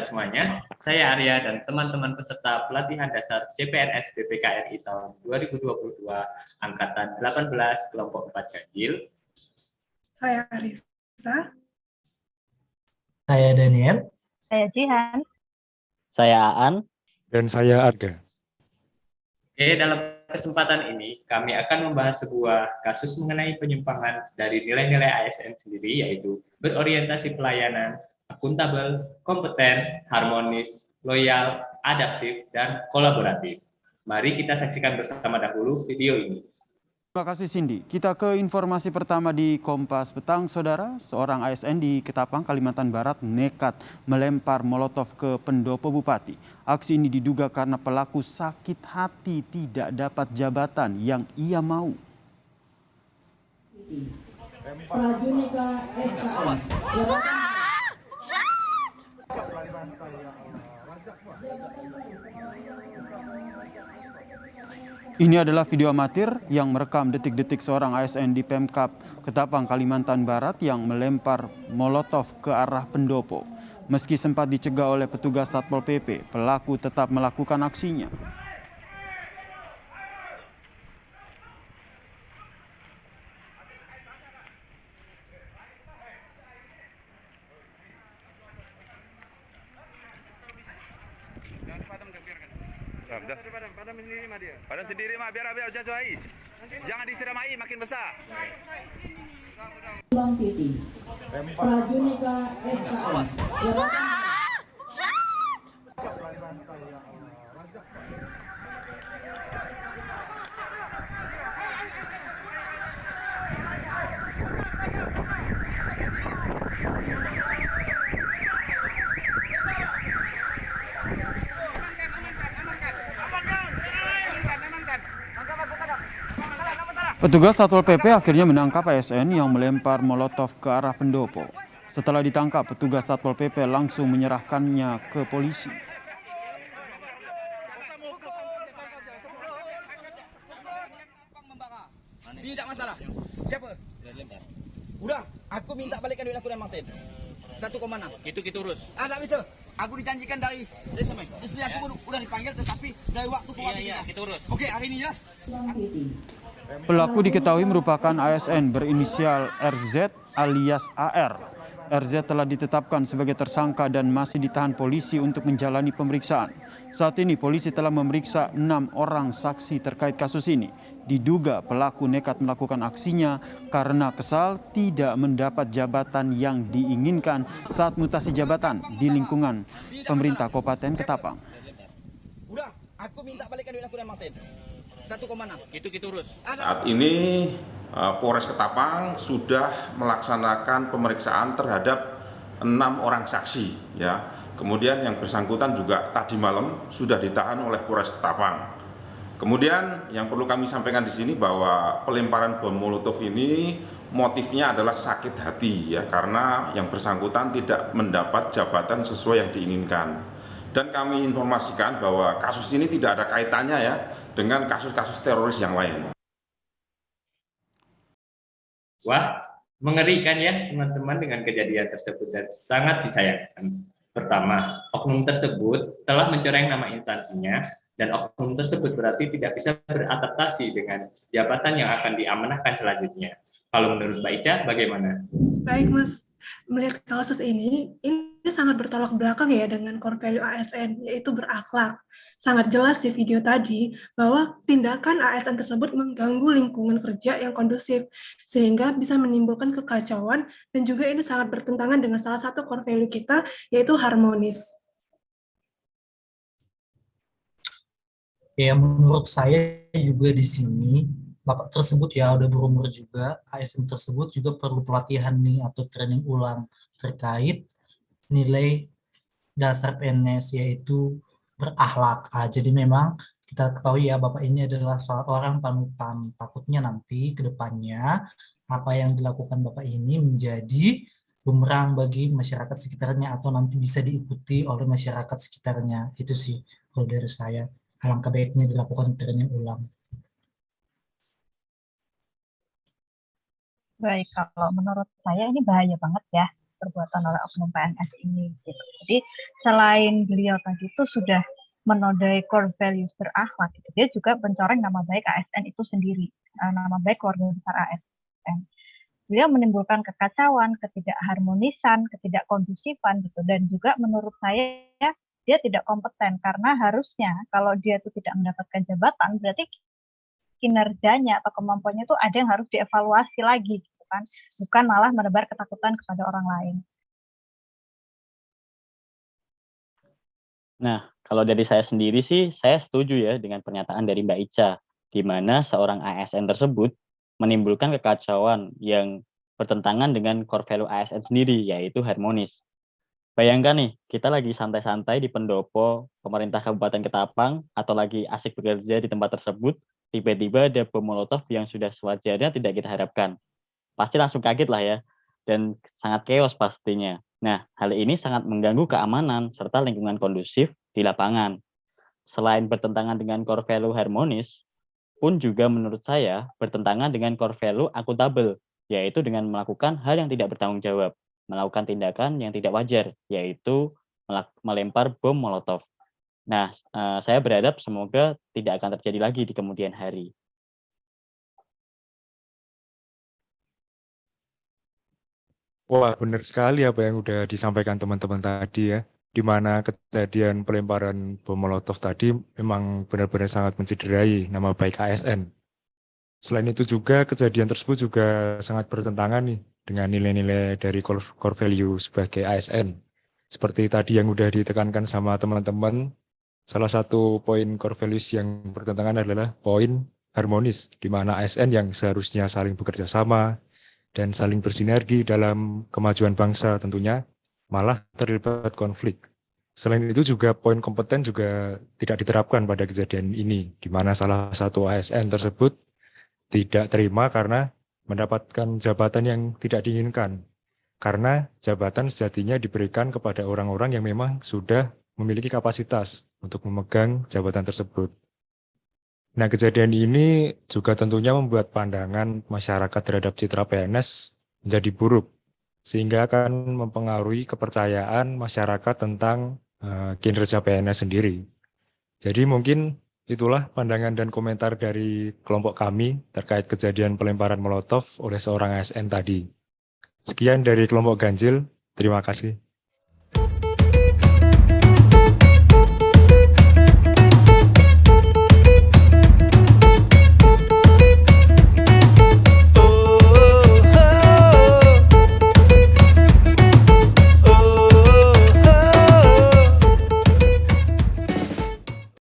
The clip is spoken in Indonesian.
semuanya, saya Arya dan teman-teman peserta pelatihan dasar CPNS BPKRI tahun 2022 Angkatan 18 Kelompok 4 Ganjil. Saya Arisa. Saya Daniel. Saya Jihan. Saya Aan. Dan saya Arga. Oke, dalam kesempatan ini kami akan membahas sebuah kasus mengenai penyimpangan dari nilai-nilai ASN sendiri, yaitu berorientasi pelayanan, akuntabel, kompeten, harmonis, loyal, adaptif, dan kolaboratif. Mari kita saksikan bersama dahulu video ini. Terima kasih Cindy. Kita ke informasi pertama di Kompas Petang, Saudara. Seorang ASN di Ketapang, Kalimantan Barat nekat melempar molotov ke pendopo bupati. Aksi ini diduga karena pelaku sakit hati tidak dapat jabatan yang ia mau. Prajunika SKS. Ini adalah video amatir yang merekam detik-detik seorang ASN di Pemkab Ketapang, Kalimantan Barat yang melempar molotov ke arah pendopo. Meski sempat dicegah oleh petugas Satpol PP, pelaku tetap melakukan aksinya. Padam sendiri mah biar jatuhi. Jangan disiram air makin besar. Bang Titi. Prajunika SKS. Petugas Satpol PP akhirnya menangkap ASN yang melempar molotov ke arah pendopo. Setelah ditangkap, petugas Satpol PP langsung menyerahkannya ke polisi. Tidak masalah. Siapa? Udah, aku minta balikan duit aku dan Martin. 1,6. Itu kita urus. Tak bisa. Aku dijanjikan dari SMA. Istri aku udah dipanggil, tetapi dari waktu ke waktu. Iya, kita urus. Oke, hari ini ya. Pelaku diketahui merupakan ASN berinisial RZ alias AR. RZ telah ditetapkan sebagai tersangka dan masih ditahan polisi untuk menjalani pemeriksaan. Saat ini polisi telah memeriksa 6 orang saksi terkait kasus ini. Diduga pelaku nekat melakukan aksinya karena kesal tidak mendapat jabatan yang diinginkan saat mutasi jabatan di lingkungan pemerintah Kabupaten Ketapang. Udah, aku minta balikan duit aku dan Martin. 1,6. Itu kita urus. Saat ini Polres Ketapang sudah melaksanakan pemeriksaan terhadap 6 orang saksi, ya. Kemudian yang bersangkutan juga tadi malam sudah ditahan oleh Polres Ketapang. Kemudian yang perlu kami sampaikan di sini bahwa pelemparan bom molotov ini motifnya adalah sakit hati, ya, karena yang bersangkutan tidak mendapat jabatan sesuai yang diinginkan. Dan kami informasikan bahwa kasus ini tidak ada kaitannya, ya, dengan kasus-kasus teroris yang lain. Wah, mengerikan ya teman-teman dengan kejadian tersebut dan sangat disayangkan. Pertama, oknum tersebut telah mencoreng nama instansinya dan oknum tersebut berarti tidak bisa beradaptasi dengan jabatan yang akan diamanahkan selanjutnya. Kalau menurut Mbak Ica, bagaimana? Baik, Mas. Melihat kasus ini sangat bertolak belakang ya dengan core value ASN, yaitu berakhlak. Sangat jelas di video tadi bahwa tindakan ASN tersebut mengganggu lingkungan kerja yang kondusif, sehingga bisa menimbulkan kekacauan, dan juga ini sangat bertentangan dengan salah satu core value kita, yaitu harmonis. Ya, menurut saya juga di sini Bapak tersebut ya udah berumur juga, ASN tersebut juga perlu pelatihan nih atau training ulang terkait nilai dasar PNS yaitu berakhlak. Jadi memang kita ketahui ya Bapak ini adalah seorang panutan. Takutnya nanti ke depannya apa yang dilakukan Bapak ini menjadi bumerang bagi masyarakat sekitarnya atau nanti bisa diikuti oleh masyarakat sekitarnya. Itu sih kalau dari saya. Alangkah baiknya dilakukan training ulang. Baik, kalau menurut saya ini bahaya banget ya, diperbuatan oleh oknum PNS ini. Gitu. Jadi selain beliau tadi itu sudah menodai core values berakhlak, gitu, dia juga mencoreng nama baik ASN itu sendiri, nama baik keluarga besar ASN. Beliau menimbulkan kekacauan, ketidakharmonisan, ketidakkondusifan gitu, dan juga menurut saya dia tidak kompeten karena harusnya kalau dia itu tidak mendapatkan jabatan berarti kinerjanya atau kemampuannya itu ada yang harus dievaluasi lagi gitu kan, bukan malah menebar ketakutan kepada orang lain. Nah, kalau dari saya sendiri sih, saya setuju ya dengan pernyataan dari Mbak Ica, di mana seorang ASN tersebut menimbulkan kekacauan yang bertentangan dengan core value ASN sendiri, yaitu harmonis. Bayangkan nih, kita lagi santai-santai di pendopo pemerintah Kabupaten Ketapang, atau lagi asik bekerja di tempat tersebut, tiba-tiba ada bom molotov yang sudah sewajarnya tidak kita harapkan. Pasti langsung kaget lah ya, dan sangat chaos pastinya. Nah, hal ini sangat mengganggu keamanan serta lingkungan kondusif di lapangan. Selain bertentangan dengan core value harmonis, pun juga menurut saya bertentangan dengan core value akuntabel, yaitu dengan melakukan hal yang tidak bertanggung jawab, melakukan tindakan yang tidak wajar, yaitu melempar bom molotov. Nah, saya berharap semoga tidak akan terjadi lagi di kemudian hari. Wah, benar sekali apa yang udah disampaikan teman-teman tadi ya, di mana kejadian pelemparan bom molotov tadi memang benar-benar sangat mencederai nama baik ASN. Selain itu juga kejadian tersebut juga sangat bertentangan nih dengan nilai-nilai dari core value sebagai ASN. Seperti tadi yang udah ditekankan sama teman-teman, salah satu poin core values yang bertentangan adalah poin harmonis, di mana ASN yang seharusnya saling bekerja sama dan saling bersinergi dalam kemajuan bangsa tentunya, malah terlibat konflik. Selain itu juga poin kompeten juga tidak diterapkan pada kejadian ini, di mana salah satu ASN tersebut tidak terima karena mendapatkan jabatan yang tidak diinginkan. Karena jabatan sejatinya diberikan kepada orang-orang yang memang sudah memiliki kapasitas untuk memegang jabatan tersebut. Nah, kejadian ini juga tentunya membuat pandangan masyarakat terhadap citra PNS menjadi buruk, sehingga akan mempengaruhi kepercayaan masyarakat tentang kinerja PNS sendiri. Jadi mungkin itulah pandangan dan komentar dari kelompok kami terkait kejadian pelemparan molotov oleh seorang ASN tadi. Sekian dari kelompok Ganjil, terima kasih.